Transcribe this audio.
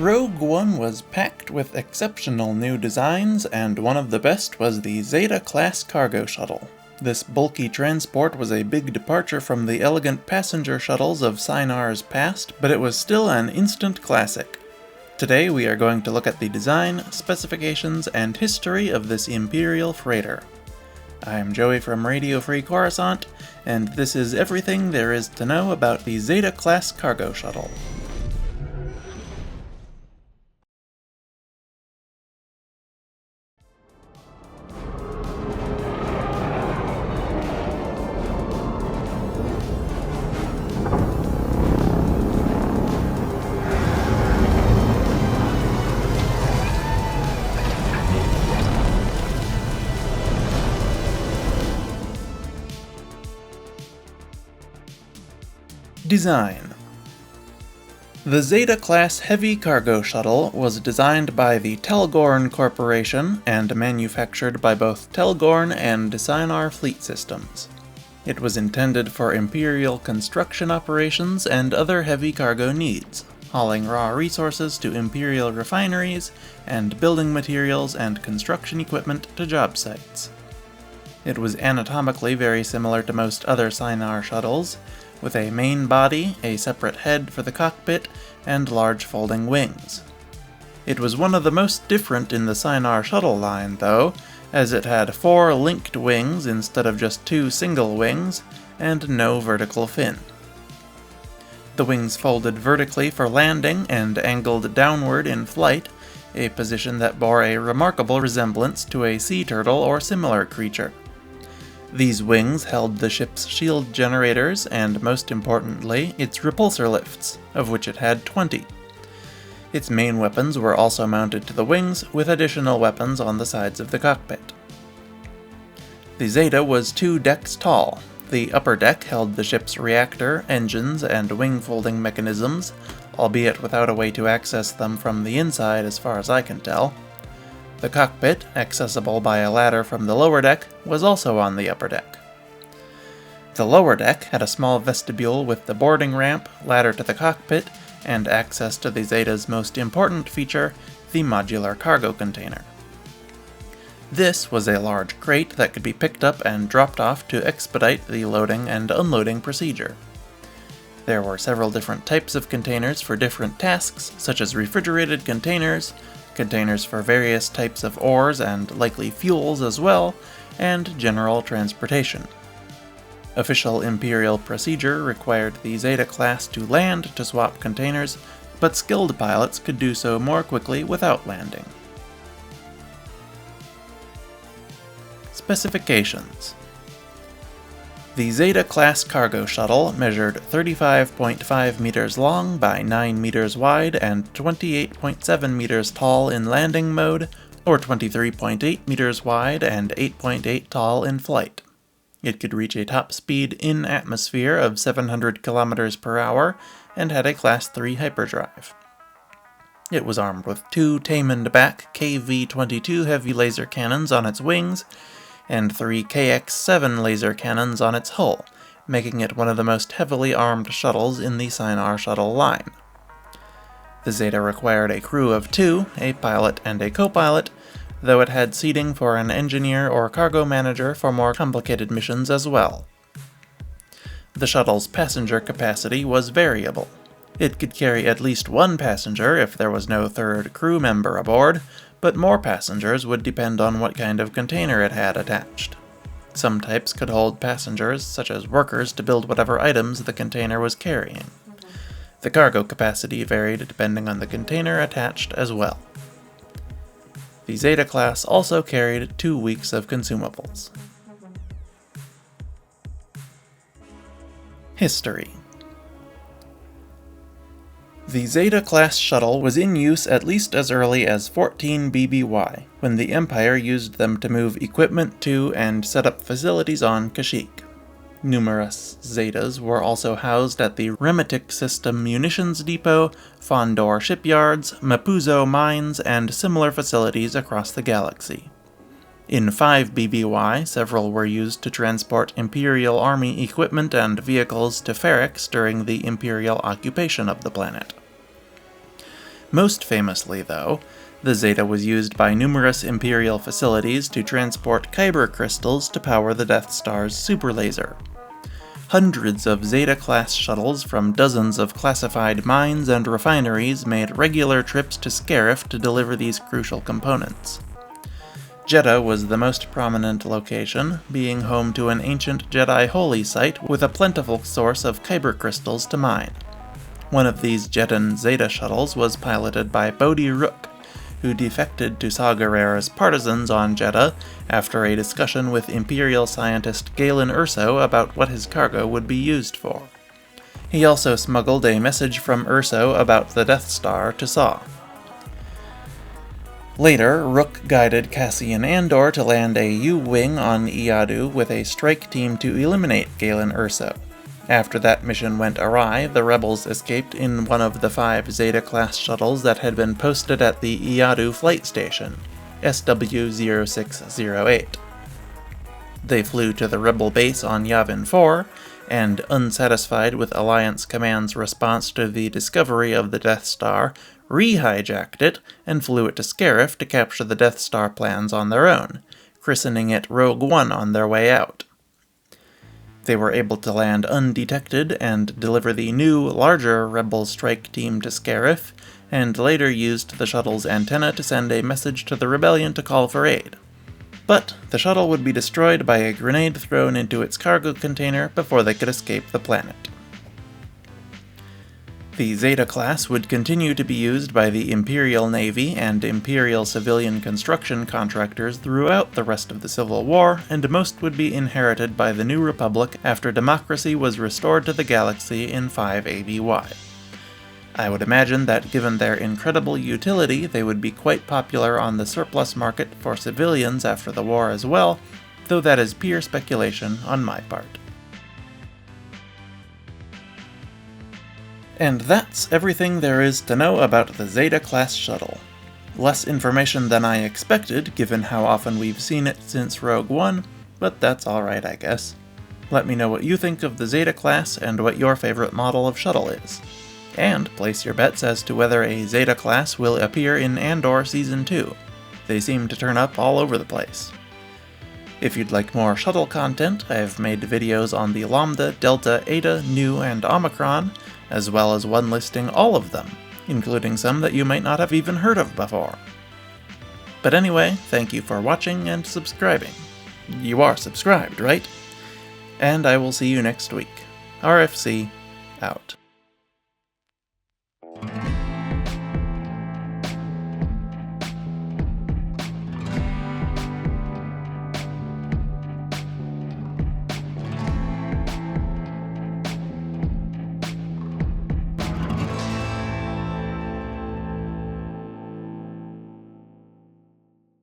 Rogue One was packed with exceptional new designs, and one of the best was the Zeta-class Cargo Shuttle. This bulky transport was a big departure from the elegant passenger shuttles of Synar's past, but it was still an instant classic. Today we are going to look at the design, specifications, and history of this Imperial freighter. I'm Joey from Radio Free Coruscant, and this is everything there is to know about the Zeta-class Cargo Shuttle. Design. The Zeta-class Heavy Cargo Shuttle was designed by the Telgorn Corporation and manufactured by both Telgorn and Synar Fleet Systems. It was intended for Imperial construction operations and other heavy cargo needs, hauling raw resources to Imperial refineries and building materials and construction equipment to job sites. It was anatomically very similar to most other Synar shuttles, with a main body, a separate head for the cockpit, and large folding wings. It was one of the most different in the Synar shuttle line, though, as it had 4 linked wings instead of just 2 single wings, and no vertical fin. The wings folded vertically for landing and angled downward in flight, a position that bore a remarkable resemblance to a sea turtle or similar creature. These wings held the ship's shield generators and, most importantly, its repulsor lifts, of which it had 20. Its main weapons were also mounted to the wings, with additional weapons on the sides of the cockpit. The Zeta was 2 decks tall. The upper deck held the ship's reactor, engines, and wing-folding mechanisms, albeit without a way to access them from the inside as far as I can tell. The cockpit, accessible by a ladder from the lower deck, was also on the upper deck. The lower deck had a small vestibule with the boarding ramp, ladder to the cockpit, and access to the Zeta's most important feature, the modular cargo container. This was a large crate that could be picked up and dropped off to expedite the loading and unloading procedure. There were several different types of containers for different tasks, such as refrigerated containers, containers for various types of ores and likely fuels as well, and general transportation. Official Imperial procedure required the Zeta class to land to swap containers, but skilled pilots could do so more quickly without landing. Specifications. The Zeta-class Cargo Shuttle measured 35.5 meters long by 9 meters wide and 28.7 meters tall in landing mode, or 23.8 meters wide and 8.8 tall in flight. It could reach a top speed in atmosphere of 700 kilometers per hour and had a Class 3 hyperdrive. It was armed with 2 Tamenback KV-22 heavy laser cannons on its wings, and 3 KX-7 laser cannons on its hull, making it one of the most heavily armed shuttles in the Synar shuttle line. The Zeta required a crew of 2, a pilot and a co-pilot, though it had seating for an engineer or cargo manager for more complicated missions as well. The shuttle's passenger capacity was variable. It could carry at least 1 passenger if there was no third crew member aboard, but more passengers would depend on what kind of container it had attached. Some types could hold passengers, such as workers, to build whatever items the container was carrying. The cargo capacity varied depending on the container attached as well. The Zeta class also carried 2 weeks of consumables. History. The Zeta-class shuttle was in use at least as early as 14 BBY, when the Empire used them to move equipment to and set up facilities on Kashyyyk. Numerous Zetas were also housed at the Remetic System Munitions Depot, Fondor shipyards, Mapuzo mines, and similar facilities across the galaxy. In 5 BBY, several were used to transport Imperial Army equipment and vehicles to Ferrix during the Imperial occupation of the planet. Most famously, though, the Zeta was used by numerous Imperial facilities to transport kyber crystals to power the Death Star's superlaser. Hundreds of Zeta-class shuttles from dozens of classified mines and refineries made regular trips to Scarif to deliver these crucial components. Jedha was the most prominent location, being home to an ancient Jedi holy site with a plentiful source of kyber crystals to mine. One of these Jedhan Zeta shuttles was piloted by Bodhi Rook, who defected to Saw Gerrera's partisans on Jedha after a discussion with Imperial scientist Galen Erso about what his cargo would be used for. He also smuggled a message from Erso about the Death Star to Saw. Later, Rook guided Cassian Andor to land a U-wing on Iadu with a strike team to eliminate Galen Erso. After that mission went awry, the rebels escaped in one of the 5 Zeta-class shuttles that had been posted at the Iadu flight station, SW-0608. They flew to the rebel base on Yavin 4, and, unsatisfied with Alliance Command's response to the discovery of the Death Star, re-hijacked it and flew it to Scarif to capture the Death Star plans on their own, christening it Rogue One on their way out. They were able to land undetected and deliver the new, larger Rebel strike team to Scarif, and later used the shuttle's antenna to send a message to the Rebellion to call for aid. But the shuttle would be destroyed by a grenade thrown into its cargo container before they could escape the planet. The Zeta-class would continue to be used by the Imperial Navy and Imperial civilian construction contractors throughout the rest of the Civil War, and most would be inherited by the New Republic after democracy was restored to the galaxy in 5 ABY. I would imagine that given their incredible utility, they would be quite popular on the surplus market for civilians after the war as well, though that is pure speculation on my part. And that's everything there is to know about the Zeta-class shuttle. Less information than I expected, given how often we've seen it since Rogue One, but that's alright, I guess. Let me know what you think of the Zeta-class and what your favorite model of shuttle is. And place your bets as to whether a Zeta-class will appear in Andor Season 2. They seem to turn up all over the place. If you'd like more shuttle content, I've made videos on the Lambda, Delta, Eta, Nu, and Omicron, as well as one listing all of them, including some that you might not have even heard of before. But anyway, thank you for watching and subscribing. You are subscribed, right? And I will see you next week. RFC, out.